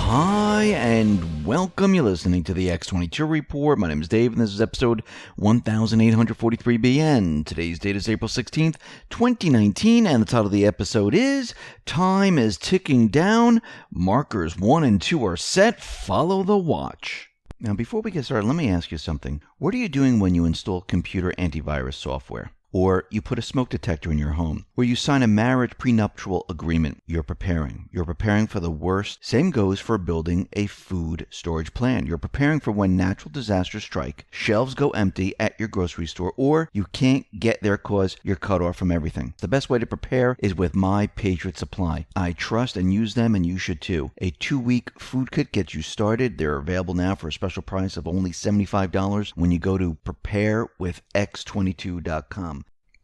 Hi, and welcome. You're listening to the X22 Report. My name is Dave, and this is episode 1843BN. Today's date is April 16th, 2019, and the title of the episode is Time is Ticking Down. Markers 1 and 2 are set. Follow the watch. Now, before we get started, let me ask you something. What are you doing when you install computer antivirus software? Or you put a smoke detector in your home, or you sign a marriage prenuptial agreement? You're preparing. You're preparing for the worst. Same goes for building a food storage plan. You're preparing for when natural disasters strike, shelves go empty at your grocery store, or you can't get there because you're cut off from everything. The best way to prepare is with my Patriot Supply. I trust and use them, and you should too. A 2-week food kit gets you started. They're available now for a special price of only $75 when you go to preparewithx22.com.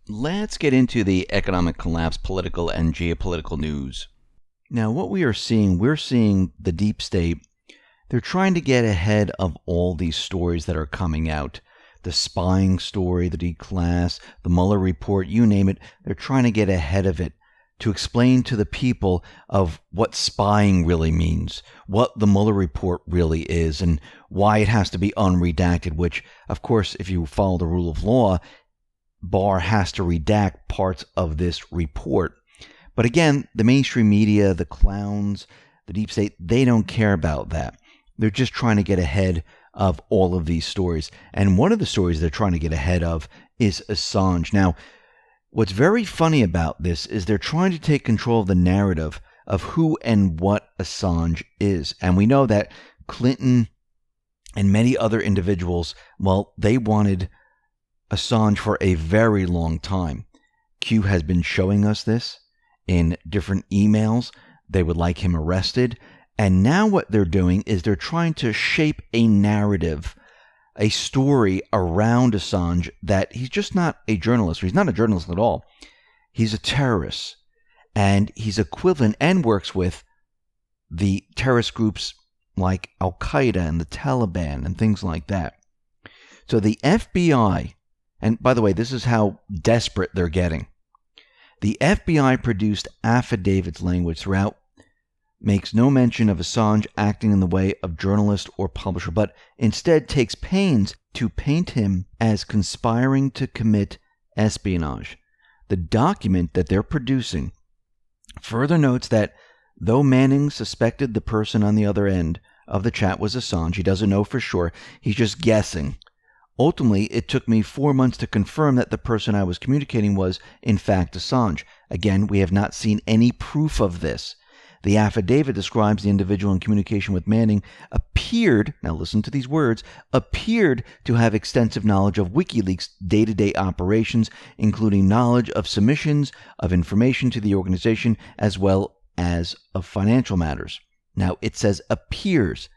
Let's get into the economic collapse, political and geopolitical news. Now, what we're seeing the deep state. They're trying to get ahead of all these stories that are coming out. The spying story, the declass, the Mueller report, you name it. They're trying to get ahead of it to explain to the people of what spying really means, what the Mueller report really is, and why it has to be unredacted, which, of course, if you follow the rule of law, Barr has to redact parts of this report. But again, the mainstream media, the clowns, the deep state, they don't care about that. They're just trying to get ahead of all of these stories. And one of the stories they're trying to get ahead of is Assange. Now, what's very funny about this is they're trying to take control of the narrative of who and what Assange is. And we know that Clinton and many other individuals, well, they wanted Assange for a very long time. Q has been showing us this in different emails. They would like him arrested. And now what they're doing is they're trying to shape a narrative, a story around Assange that he's just not a journalist. He's not a journalist at all. He's a terrorist. And he's equivalent and works with the terrorist groups like Al-Qaeda and the Taliban and things like that. So the FBI, and by the way, this is how desperate they're getting. The FBI produced affidavits language throughout, makes no mention of Assange acting in the way of journalist or publisher, but instead takes pains to paint him as conspiring to commit espionage. The document that they're producing further notes that though Manning suspected the person on the other end of the chat was Assange, he doesn't know for sure, he's just guessing. Ultimately, it took me 4 months to confirm that the person I was communicating was, in fact, Assange. Again, we have not seen any proof of this. The affidavit describes the individual in communication with Manning appeared, now listen to these words, appeared to have extensive knowledge of WikiLeaks' day-to-day operations, including knowledge of submissions of information to the organization, as well as of financial matters. Now, it says appears.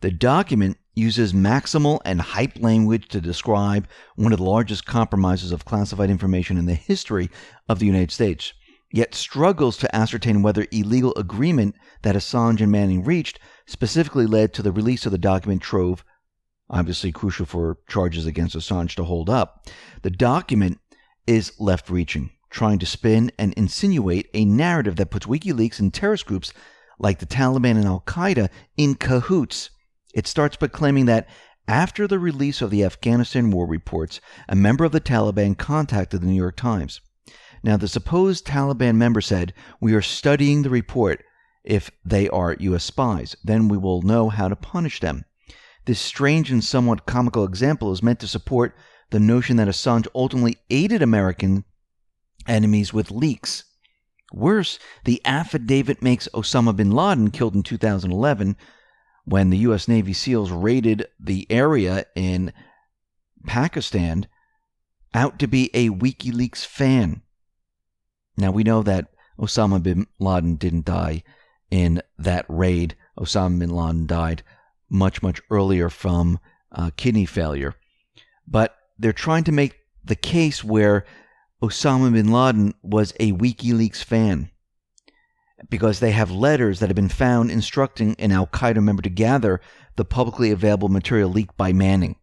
The document uses maximal and hype language to describe one of the largest compromises of classified information in the history of the United States, yet struggles to ascertain whether illegal agreement that Assange and Manning reached specifically led to the release of the document trove, obviously crucial for charges against Assange to hold up. The document is left-reaching, trying to spin and insinuate a narrative that puts WikiLeaks and terrorist groups like the Taliban and Al-Qaeda in cahoots. It starts by claiming that after the release of the Afghanistan war reports, a member of the Taliban contacted the New York Times. Now, the supposed Taliban member said, "We are studying the report. If they are U.S. spies, then we will know how to punish them." This strange and somewhat comical example is meant to support the notion that Assange ultimately aided American enemies with leaks. Worse, the affidavit makes Osama bin Laden, killed in 2011, when the U.S. Navy SEALs raided the area in Pakistan, out to be a WikiLeaks fan. Now, we know that Osama bin Laden didn't die in that raid. Osama bin Laden died much, much earlier from kidney failure. But they're trying to make the case where Osama bin Laden was a WikiLeaks fan, because they have letters that have been found instructing an Al-Qaeda member to gather the publicly available material leaked by Manning.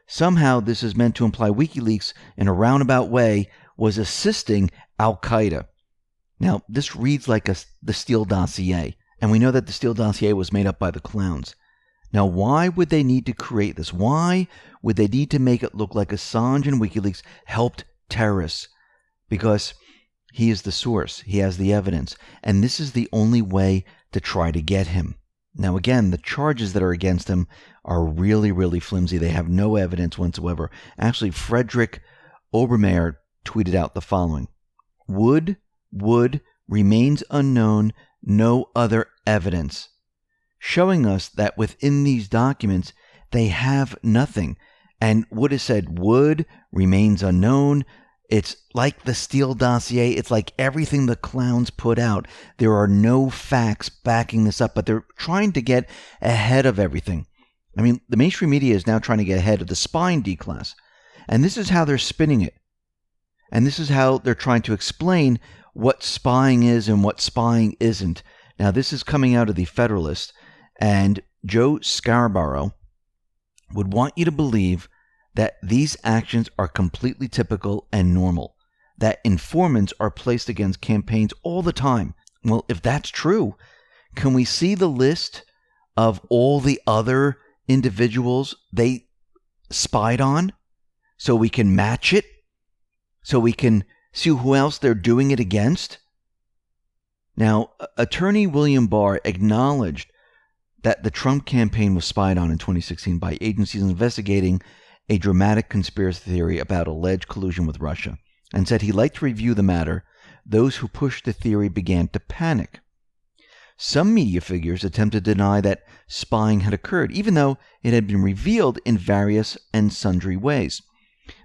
Somehow this is meant to imply WikiLeaks, in a roundabout way, was assisting Al-Qaeda. Now, this reads like the Steele dossier. And we know that the Steele dossier was made up by the clowns. Now, why would they need to create this? Why would they need to make it look like Assange and WikiLeaks helped terrorists? Because he is the source. He has the evidence. And this is the only way to try to get him. Now, again, the charges that are against him are really, really flimsy. They have no evidence whatsoever. Actually, Frederick Obermeyer tweeted out the following. Would, remains unknown, no other evidence. Showing us that within these documents, they have nothing. And Wood has said, Wood remains unknown. It's like the Steele dossier. It's like everything the clowns put out. There are no facts backing this up, but they're trying to get ahead of everything. I mean, the mainstream media is now trying to get ahead of the spying D-class. And this is how they're spinning it. And this is how they're trying to explain what spying is and what spying isn't. Now, this is coming out of the Federalist. And Joe Scarborough would want you to believe that these actions are completely typical and normal, that informants are placed against campaigns all the time. Well, if that's true, can we see the list of all the other individuals they spied on so we can match it, so we can see who else they're doing it against? Now, attorney William Barr acknowledged that the Trump campaign was spied on in 2016 by agencies investigating a dramatic conspiracy theory about alleged collusion with Russia, and said he'd like to review the matter. Those who pushed the theory began to panic. Some media figures attempted to deny that spying had occurred, even though it had been revealed in various and sundry ways.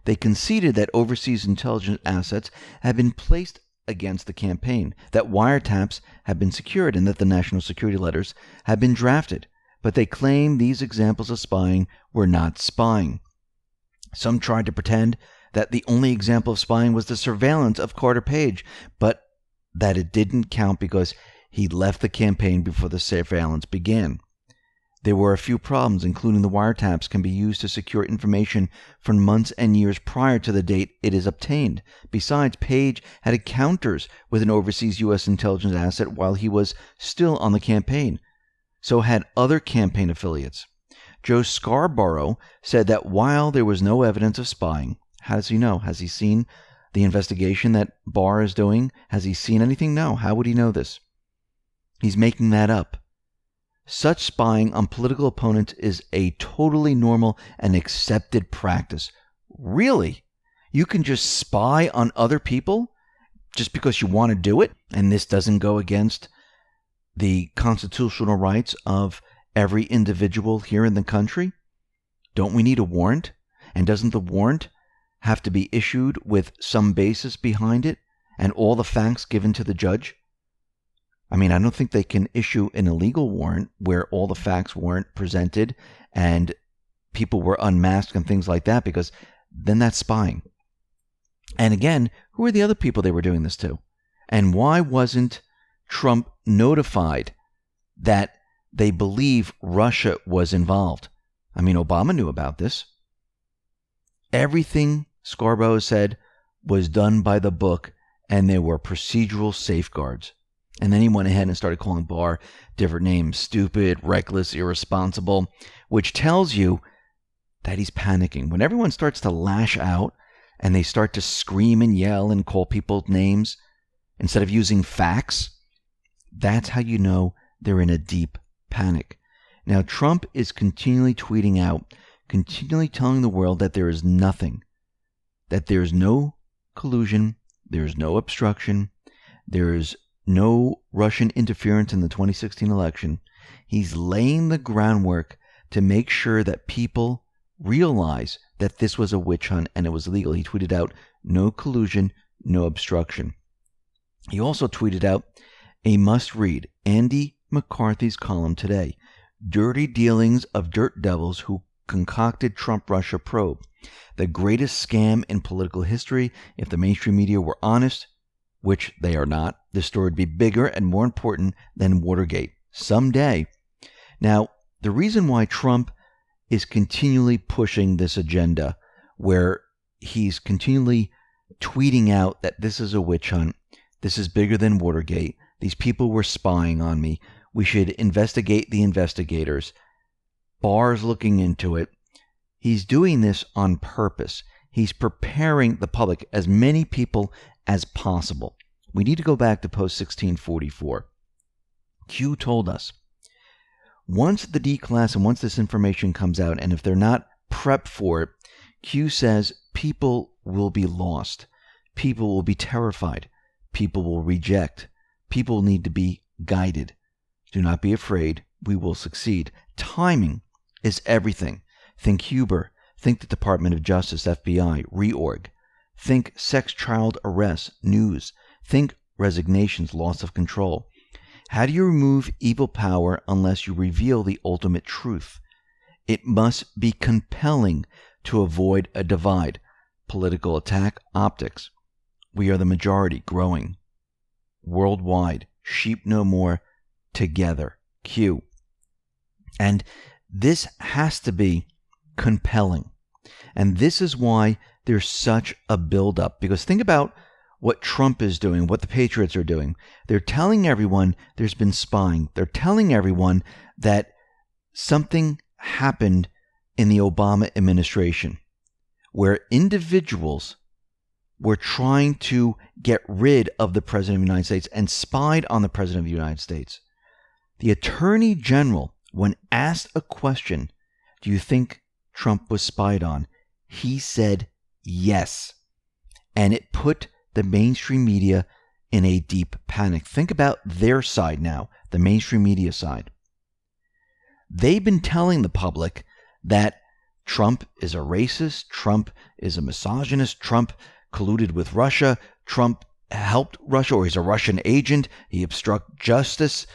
They conceded that overseas intelligence assets had been placed against the campaign, that wiretaps had been secured, and that the national security letters had been drafted. But they claimed these examples of spying were not spying. Some tried to pretend that the only example of spying was the surveillance of Carter Page, but that it didn't count because he left the campaign before the surveillance began. There were a few problems, including the wiretaps can be used to secure information from months and years prior to the date it is obtained. Besides, Page had encounters with an overseas U.S. intelligence asset while he was still on the campaign. So had other campaign affiliates. Joe Scarborough said that while there was no evidence of spying, how does he know? Has he seen the investigation that Barr is doing? Has he seen anything? No. How would he know this? He's making that up. Such spying on political opponents is a totally normal and accepted practice. Really? You can just spy on other people just because you want to do it? And this doesn't go against the constitutional rights of every individual here in the country? Don't we need a warrant? And doesn't the warrant have to be issued with some basis behind it and all the facts given to the judge? I mean, I don't think they can issue an illegal warrant where all the facts weren't presented and people were unmasked and things like that, because then that's spying. And again, who are the other people they were doing this to? And why wasn't Trump notified that they believe Russia was involved? I mean, Obama knew about this. Everything Scarborough said was done by the book, and there were procedural safeguards. And then he went ahead and started calling Barr different names: stupid, reckless, irresponsible, which tells you that he's panicking. When everyone starts to lash out and they start to scream and yell and call people names instead of using facts, that's how you know they're in a deep panic. Now, Trump is continually tweeting out, continually telling the world that there is nothing, that there's no collusion, there's no obstruction, there's no Russian interference in the 2016 election. He's laying the groundwork to make sure that people realize that this was a witch hunt and it was illegal. He tweeted out, no collusion, no obstruction. He also tweeted out a must-read, Andy McCarthy's column today, Dirty Dealings of Dirt Devils Who Concocted Trump-Russia Probe, the greatest scam in political history. If the mainstream media were honest, which they are not, this story would be bigger and more important than Watergate someday. Now, the reason why Trump is continually pushing this agenda, where he's continually tweeting out that this is a witch hunt, this is bigger than Watergate, these people were spying on me, We should investigate the investigators. Barr's looking into it. He's doing this on purpose. He's preparing the public, as many people as possible. We need to go back to post 1644. Q told us, once the D-class and once this information comes out, and if they're not prepped for it, Q says people will be lost. People will be terrified. People will reject. People need to be guided. Do not be afraid. We will succeed. Timing is everything. Think Huber. Think the Department of Justice, FBI, reorg. Think sex child arrests, news. Think resignations, loss of control. How do you remove evil power unless you reveal the ultimate truth? It must be compelling to avoid a divide. Political attack, optics. We are the majority, growing. Worldwide, sheep no more, together. Q. And this has to be compelling. And this is why there's such a buildup. Because think about what Trump is doing, what the Patriots are doing. They're telling everyone there's been spying. They're telling everyone that something happened in the Obama administration where individuals were trying to get rid of the President of the United States and spied on the President of the United States. The Attorney General, when asked a question, do you think Trump was spied on? He said yes. And it put the mainstream media in a deep panic. Think about their side now, the mainstream media side. They've been telling the public that Trump is a racist, Trump is a misogynist, Trump colluded with Russia, Trump helped Russia, or he's a Russian agent, he obstructed justice.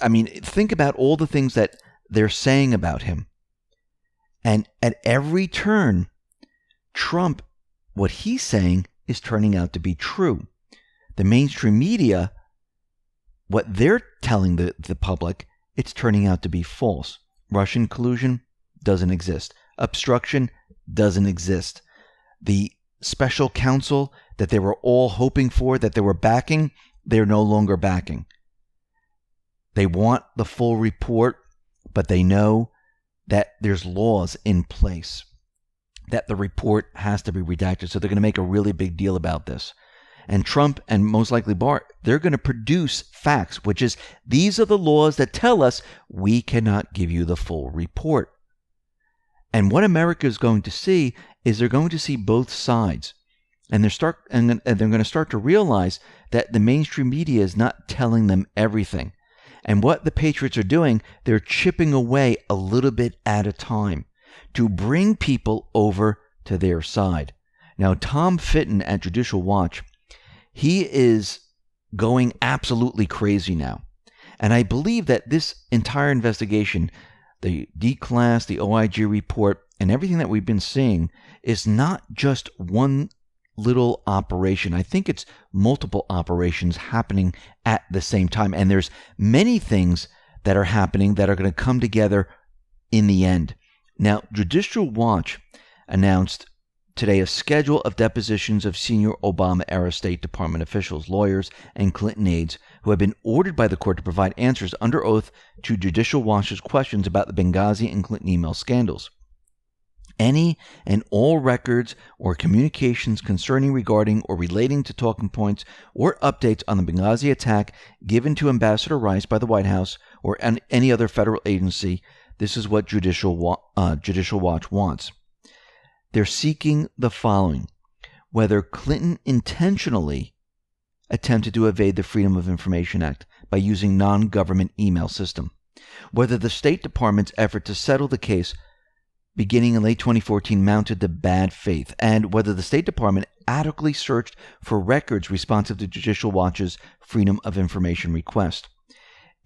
I mean, think about all the things that they're saying about him. And at every turn, Trump, what he's saying is turning out to be true. The mainstream media, what they're telling the public, it's turning out to be false. Russian collusion doesn't exist. Obstruction doesn't exist. The special counsel that they were all hoping for, that they were backing, they're no longer backing. They want the full report, but they know that there's laws in place, that the report has to be redacted. So they're going to make a really big deal about this. And Trump and most likely Barr, they're going to produce facts, which is, these are the laws that tell us we cannot give you the full report. And what America is going to see is they're going to see both sides. And they're going to start to realize that the mainstream media is not telling them everything. And what the Patriots are doing, they're chipping away a little bit at a time to bring people over to their side. Now, Tom Fitton at Judicial Watch, he is going absolutely crazy now. And I believe that this entire investigation, the D-Class, the OIG report, and everything that we've been seeing is not just one little operation. I think it's multiple operations happening at the same time. And there's many things that are happening that are going to come together in the end. Now, Judicial Watch announced today a schedule of depositions of senior Obama-era State Department officials, lawyers, and Clinton aides who have been ordered by the court to provide answers under oath to Judicial Watch's questions about the Benghazi and Clinton email scandals. Any and all records or communications concerning, regarding, or relating to talking points or updates on the Benghazi attack given to Ambassador Rice by the White House or any other federal agency, this is what Judicial Watch wants. They're seeking the following: whether Clinton intentionally attempted to evade the Freedom of Information Act by using non-government email system, whether the State Department's effort to settle the case beginning in late 2014 mounted to bad faith, and whether the State Department adequately searched for records responsive to Judicial Watch's Freedom of Information request.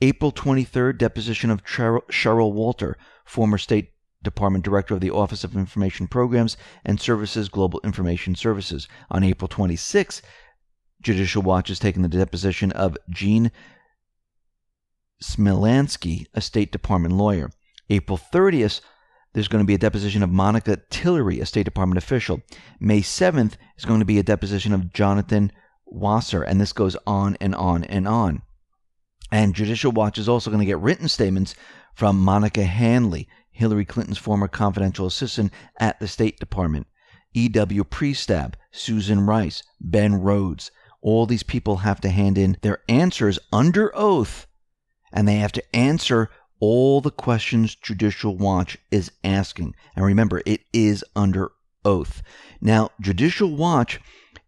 April 23rd, deposition of Cheryl Walter, former State Department Director of the Office of Information Programs and Services, Global Information Services. On April 26th, Judicial Watch has taken the deposition of Gene Smilansky, a State Department lawyer. April 30th, there's going to be a deposition of Monica Tillery, a State Department official. May 7th is going to be a deposition of Jonathan Wasser, and this goes on and on and on. And Judicial Watch is also going to get written statements from Monica Hanley, Hillary Clinton's former confidential assistant at the State Department, E.W. Priestab, Susan Rice, Ben Rhodes. All these people have to hand in their answers under oath, and they have to answer all the questions Judicial Watch is asking. And remember, it is under oath. Now, Judicial Watch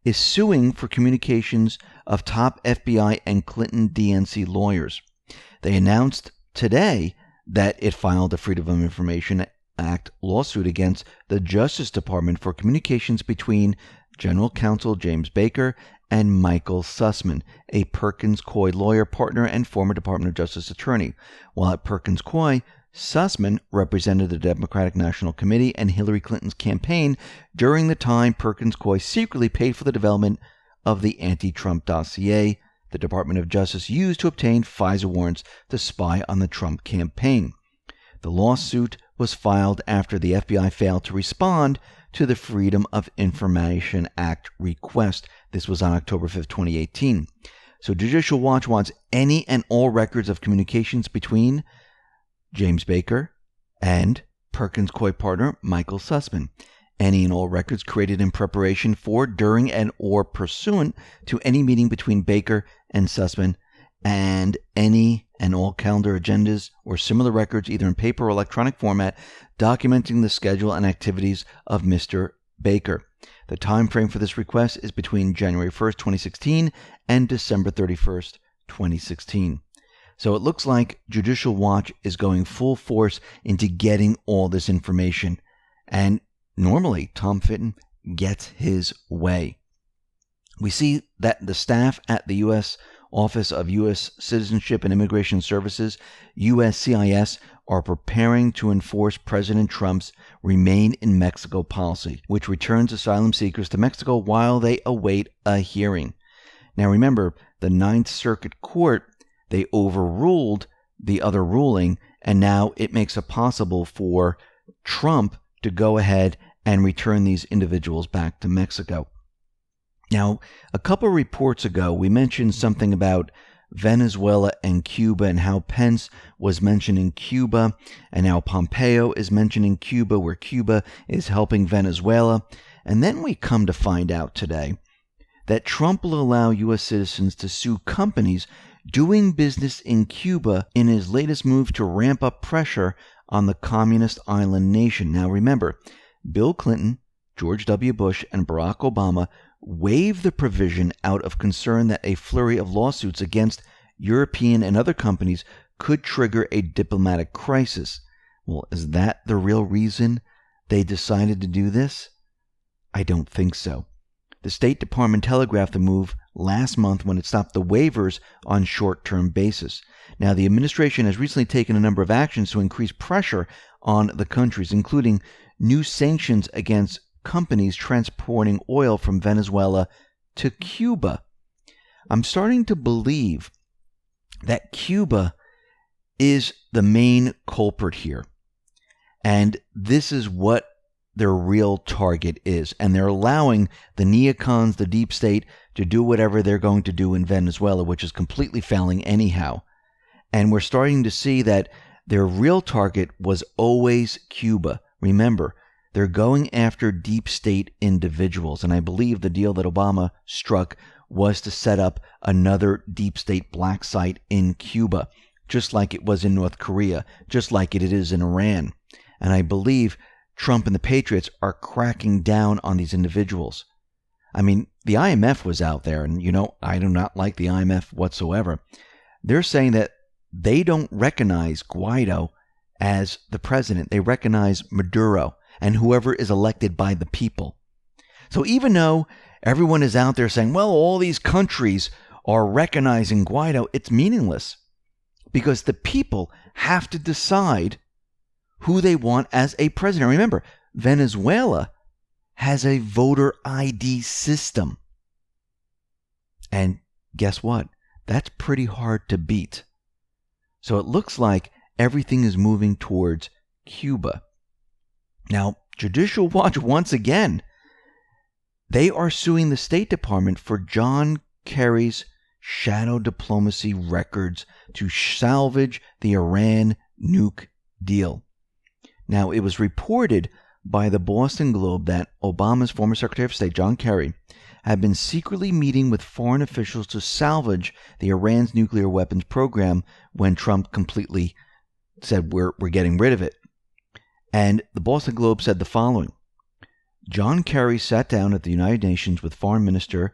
is suing for communications of top FBI and Clinton DNC lawyers. They announced today that it filed a Freedom of Information Act lawsuit against the Justice Department for communications between General Counsel James Baker and Michael Sussman, a Perkins Coie lawyer partner and former Department of Justice attorney. While at Perkins Coie, Sussman represented the Democratic National Committee and Hillary Clinton's campaign during the time Perkins Coie secretly paid for the development of the anti-Trump dossier the Department of Justice used to obtain FISA warrants to spy on the Trump campaign. The lawsuit was filed after the FBI failed to respond to the Freedom of Information Act request. This was on October 5, 2018. So Judicial Watch wants any and all records of communications between James Baker and Perkins Coie partner Michael Sussman. Any and all records created in preparation for, during, and or pursuant to any meeting between Baker and Sussman, and any and all calendar agendas or similar records, either in paper or electronic format, documenting the schedule and activities of Mr. Baker. The time frame for this request is between January 1st, 2016 and December 31st, 2016. So it looks like Judicial Watch is going full force into getting all this information. And normally, Tom Fitton gets his way. We see that the staff at the U.S. Office of U.S. Citizenship and Immigration Services, USCIS, are preparing to enforce President Trump's Remain in Mexico policy, which returns asylum seekers to Mexico while they await a hearing. Now remember, the Ninth Circuit Court, they overruled the other ruling, and now it makes it possible for Trump to go ahead and return these individuals back to Mexico. Now, a couple reports ago, we mentioned something about Venezuela and Cuba and how Pence was mentioning Cuba, and now Pompeo is mentioning Cuba, where Cuba is helping Venezuela. And then we come to find out today that Trump will allow U.S. citizens to sue companies doing business in Cuba in his latest move to ramp up pressure on the communist island nation. Now remember, Bill Clinton, George W. Bush, and Barack Obama waived the provision out of concern that a flurry of lawsuits against European and other companies could trigger a diplomatic crisis. Well, is that the real reason they decided to do this? I don't think so. The State Department telegraphed the move last month when it stopped the waivers on short-term basis. Now, the administration has recently taken a number of actions to increase pressure on the countries, including new sanctions against companies transporting oil from Venezuela to Cuba. I'm starting to believe that Cuba is the main culprit here. And this is what their real target is. And they're allowing the neocons, the deep state, to do whatever they're going to do in Venezuela, which is completely failing anyhow. And we're starting to see that their real target was always Cuba. Remember, they're going after deep state individuals. And I believe the deal that Obama struck was to set up another deep state black site in Cuba, just like it was in North Korea, just like it is in Iran. And I believe Trump and the Patriots are cracking down on these individuals. I mean, the IMF was out there, and I do not like the IMF whatsoever. They're saying that they don't recognize Guaido as the president. They recognize Maduro and whoever is elected by the people. So even though everyone is out there saying, well, all these countries are recognizing Guaido, it's meaningless, because the people have to decide who they want as a president. Remember, Venezuela has a voter ID system. And guess what? That's pretty hard to beat. So it looks like everything is moving towards Cuba. Now, Judicial Watch, once again, they are suing the State Department for John Kerry's shadow diplomacy records to salvage the Iran nuke deal. Now, it was reported by the Boston Globe that Obama's former Secretary of State, John Kerry, had been secretly meeting with foreign officials to salvage the Iran's nuclear weapons program when Trump completely said, we're getting rid of it. And the Boston Globe said the following: John Kerry sat down at the United Nations with Foreign Minister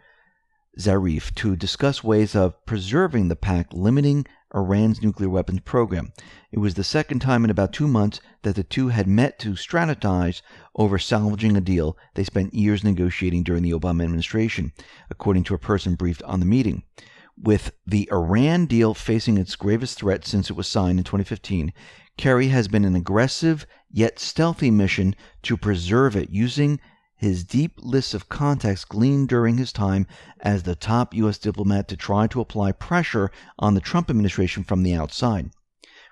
Zarif to discuss ways of preserving the pact limiting Iran's nuclear weapons program. It was the second time in about 2 months that the two had met to strategize over salvaging a deal they spent years negotiating during the Obama administration, according to a person briefed on the meeting. With the Iran deal facing its gravest threat since it was signed in 2015, Kerry has been an aggressive yet stealthy mission to preserve it, using his deep list of contacts gleaned during his time as the top U.S. diplomat to try to apply pressure on the Trump administration from the outside.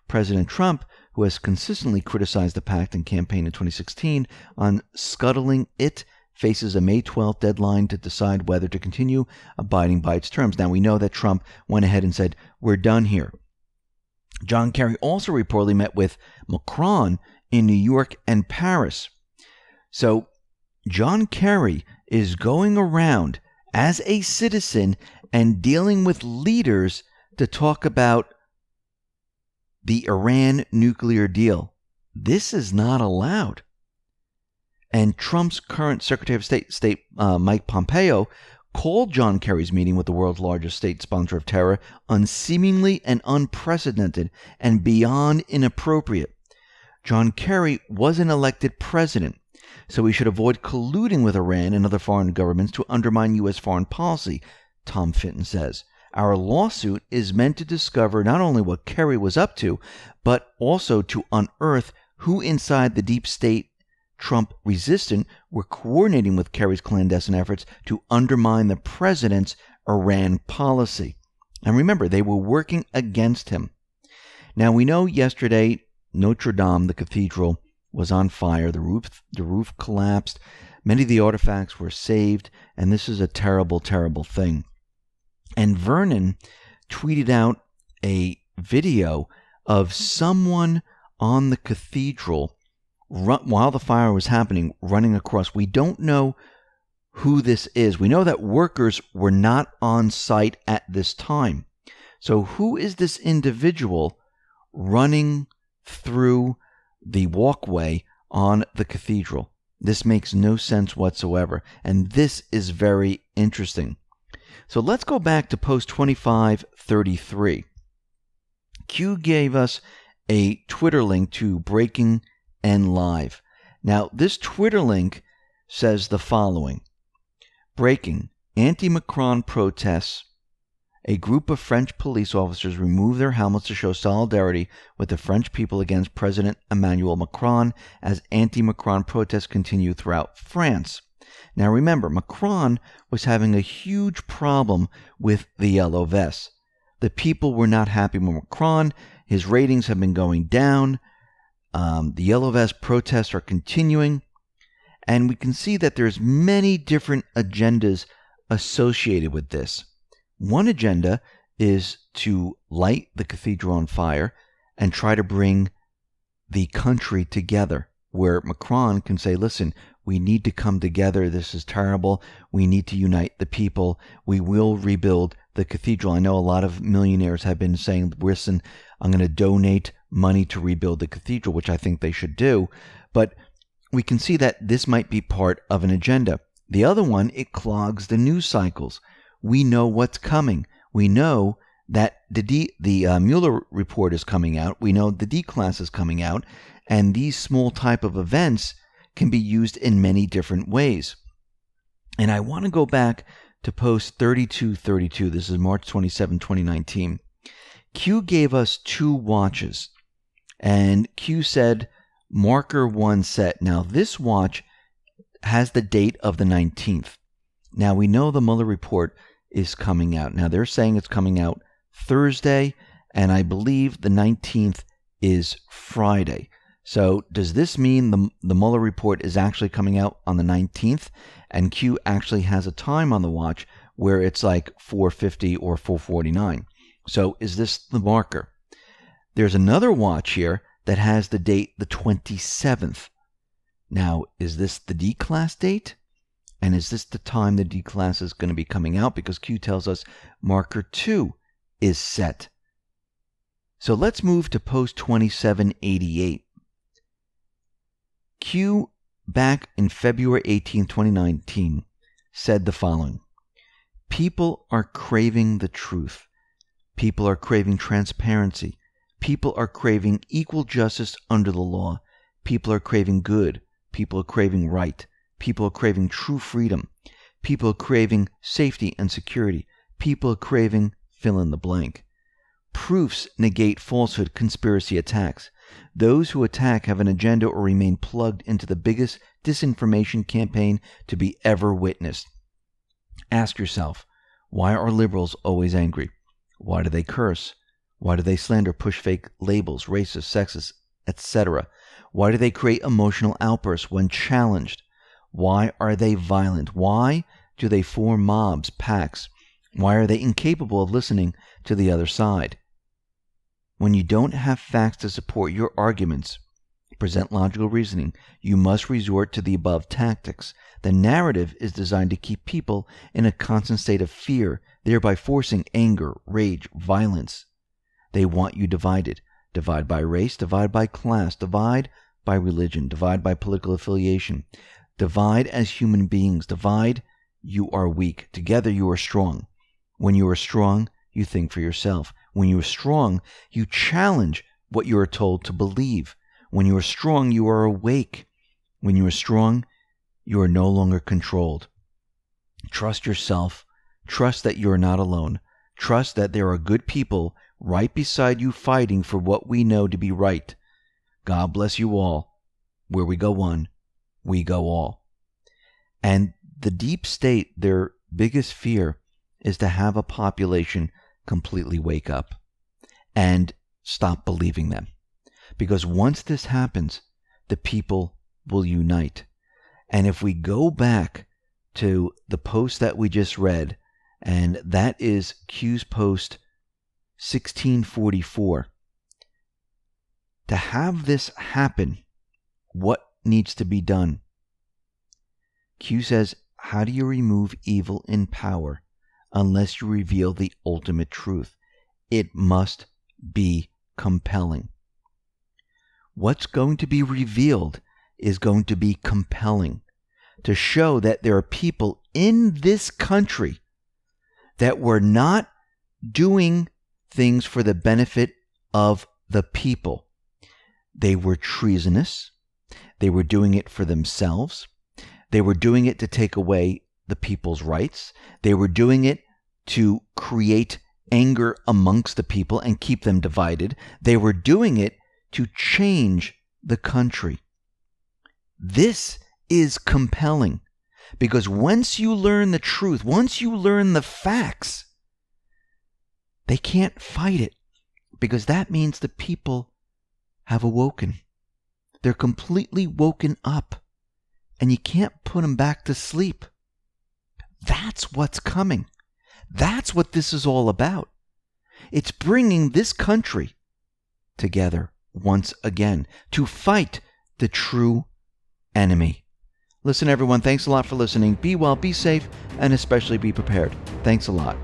President Trump, who has consistently criticized the pact and campaigned in 2016 on scuttling it, faces a May 12th deadline to decide whether to continue abiding by its terms. Now, we know that Trump went ahead and said, we're done here. John Kerry also reportedly met with Macron in New York and Paris. So, John Kerry is going around as a citizen and dealing with leaders to talk about the Iran nuclear deal. This is not allowed. And Trump's current Secretary of State Mike Pompeo, called John Kerry's meeting with the world's largest state sponsor of terror unseemly and unprecedented and beyond inappropriate. John Kerry wasn't elected president, so we should avoid colluding with Iran and other foreign governments to undermine U.S. foreign policy, Tom Fitton says. Our lawsuit is meant to discover not only what Kerry was up to, but also to unearth who inside the deep state Trump resistant were coordinating with Kerry's clandestine efforts to undermine the president's Iran policy. And remember, they were working against him. Now, we know yesterday Notre Dame, the cathedral, was on fire. The roof collapsed. Many of the artifacts were saved, and this is a terrible, terrible thing. And Vernon tweeted out a video of someone on the cathedral while the fire was happening, running across. We don't know who this is. We know that workers were not on site at this time. So who is this individual running through the walkway on the cathedral? This makes no sense whatsoever. And this is very interesting. So let's go back to post 2533. Q gave us a Twitter link to Breaking and Live. Now, this Twitter link says the following: Breaking, anti-Macron protests. A group of French police officers removed their helmets to show solidarity with the French people against President Emmanuel Macron as anti-Macron protests continue throughout France. Now remember, Macron was having a huge problem with the yellow vests. The people were not happy with Macron. His ratings have been going down. The yellow vest protests are continuing. And we can see that there's many different agendas associated with this. One agenda is to light the cathedral on fire and try to bring the country together, where Macron can say, listen, we need to come together. This is terrible. We need to unite the people. We will rebuild the cathedral. I know a lot of millionaires have been saying, listen, I'm going to donate money to rebuild the cathedral, which I think they should do. But we can see that this might be part of an agenda. The other one, it clogs the news cycles. We know what's coming. We know that the Mueller report is coming out. We know the D-class is coming out. And these small type of events can be used in many different ways. And I want to go back to post 3232. This is March 27, 2019. Q gave us 2 watches. And Q said, marker 1 set. Now, this watch has the date of the 19th. Now, we know the Mueller report is coming out. Now, they're saying it's coming out Thursday, and I believe the 19th is Friday. So does this mean the Mueller report is actually coming out on the 19th, and Q actually has a time on the watch where it's like 450 or 449. So is this the marker? There's another watch here that has the date the 27th. Now, is this the D-class date? And is this the time the D-class is going to be coming out? Because Q tells us marker 2 is set. So let's move to post 2788. Q, back in February 18, 2019, said the following: people are craving the truth. People are craving transparency. People are craving equal justice under the law. People are craving good. People are craving right. People are craving true freedom. People are craving safety and security. People are craving fill in the blank. Proofs negate falsehood, conspiracy attacks. Those who attack have an agenda or remain plugged into the biggest disinformation campaign to be ever witnessed. Ask yourself, why are liberals always angry? Why do they curse? Why do they slander, push fake labels, racist, sexist, etc.? Why do they create emotional outbursts when challenged? Why are they violent? Why do they form mobs, packs? Why are they incapable of listening to the other side? When you don't have facts to support your arguments, present logical reasoning, you must resort to the above tactics. The narrative is designed to keep people in a constant state of fear, thereby forcing anger, rage, violence. They want you divided. Divide by race, divide by class, divide by religion, divide by political affiliation. Divide as human beings. Divide, you are weak. Together you are strong. When you are strong, you think for yourself. When you are strong, you challenge what you are told to believe. When you are strong, you are awake. When you are strong, you are no longer controlled. Trust yourself. Trust that you are not alone. Trust that there are good people right beside you fighting for what we know to be right. God bless you all. Where we go one, we go all. And the deep state, their biggest fear is to have a population completely wake up and stop believing them. Because once this happens, the people will unite. And if we go back to the post that we just read, and that is Q's post 1644, to have this happen, what needs to be done? Q says, how do you remove evil in power unless you reveal the ultimate truth? It must be compelling. What's going to be revealed is going to be compelling, to show that there are people in this country that were not doing things for the benefit of the people. They were treasonous. They were doing it for themselves. They were doing it to take away the people's rights. They were doing it to create anger amongst the people and keep them divided. They were doing it to change the country. This is compelling, because once you learn the truth, once you learn the facts, they can't fight it, because that means the people have awoken. They're completely woken up, and you can't put them back to sleep. That's what's coming. That's what this is all about. It's bringing this country together once again to fight the true enemy. Listen, everyone, thanks a lot for listening. Be well, be safe, and especially be prepared. Thanks a lot.